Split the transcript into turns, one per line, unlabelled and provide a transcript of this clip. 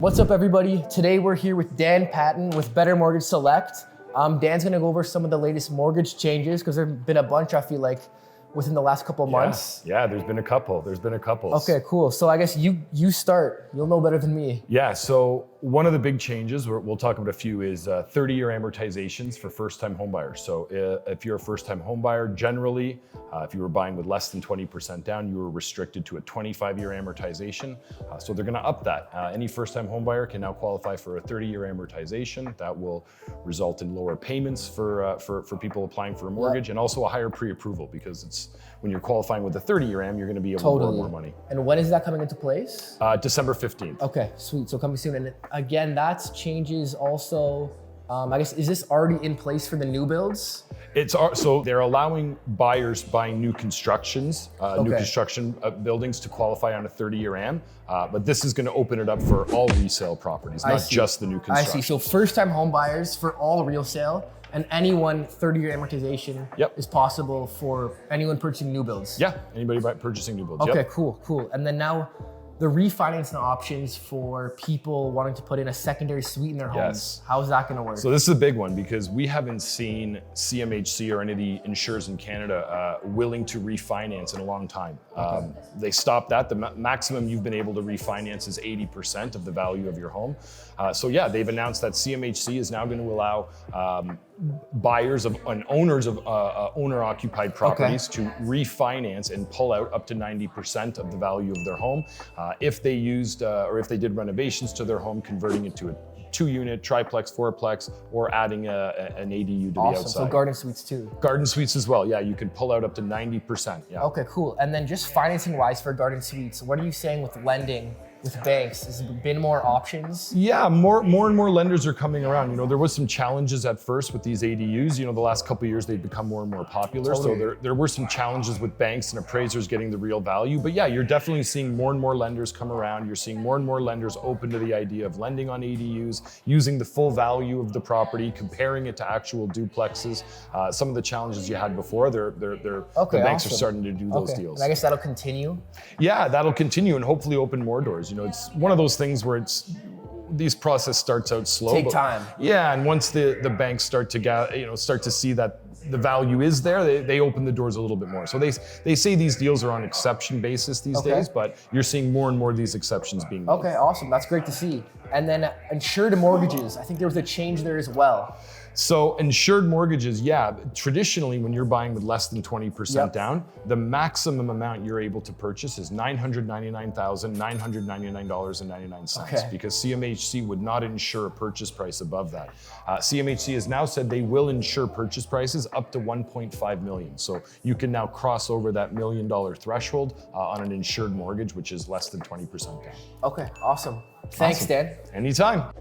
What's up, everybody? Today we're here with Dan Patton with Better Mortgage Select. Dan's gonna go over some of the latest mortgage changes because there've been a bunch, I feel like, within the last couple of months.
Yeah, there's been a couple.
Okay, cool. So I guess you start. You'll know better than me.
Yeah, so one of the big changes, we'll talk about a few, is 30-year amortizations for first-time homebuyers. So if you're a first-time homebuyer, generally, if you were buying with less than 20% down, you were restricted to a 25-year amortization. So they're gonna up that. Any first-time homebuyer can now qualify for a 30-year amortization. That will result in lower payments for people applying for a mortgage, and also a higher pre-approval, because it's when you're qualifying with a 30-year am, you're gonna be able to borrow more money.
And when is that coming into place?
December 15th.
Okay, sweet. So coming soon. And again, that's changes also. I guess, is this already in place for the new builds?
So they're allowing buyers buying new constructions, new construction buildings to qualify on a 30-year am, but this is going to open it up for all resale properties, not just the new construction.
I see. So first-time home buyers for all resale, and anyone 30-year amortization is possible for anyone purchasing new builds.
Yeah, anybody purchasing new builds.
Okay, cool. And then now, the refinancing options for people wanting to put in a secondary suite in their homes. How's that gonna work?
So this is a big one, because we haven't seen CMHC or any of the insurers in Canada willing to refinance in a long time. They stopped that. The maximum you've been able to refinance is 80% of the value of your home. So yeah, they've announced that CMHC is now going to allow buyers and owners of owner-occupied properties to refinance and pull out up to 90% of the value of their home if they used or if they did renovations to their home, converting it to a 2-unit, triplex, fourplex, or adding an ADU to the outside.
So garden suites too.
Garden suites as well. Yeah, you could pull out up to 90%. Yeah.
Okay, cool. And then just financing-wise for garden suites, what are you saying with lending? With banks, has there been more options?
Yeah, more and more lenders are coming around. You know, there was some challenges at first with these ADUs. You know, the last couple of years they've become more and more popular. Totally. So there were some challenges with banks and appraisers getting the real value. But yeah, you're definitely seeing more and more lenders come around. You're seeing more and more lenders open to the idea of lending on ADUs, using the full value of the property, comparing it to actual duplexes. Some of the challenges you had before, the banks are starting to do those deals.
And I guess that'll continue?
Yeah, that'll continue, and hopefully open more doors. You know, it's one of those things where these process starts out slow.
Take time.
Yeah, and once the banks start to see that the value is there, they open the doors a little bit more. So they say these deals are on exception basis these days, but you're seeing more and more of these exceptions being made.
Okay, awesome. That's great to see. And then insured mortgages, I think there was a change there as well.
So insured mortgages, yeah, traditionally when you're buying with less than 20% down, the maximum amount you're able to purchase is $999,999.99 because CMHC would not insure a purchase price above that. CMHC has now said they will insure purchase prices up to 1.5 million. So you can now cross over that $1 million threshold on an insured mortgage, which is less than 20% down.
Okay, awesome. Thanks, Dan.
Anytime.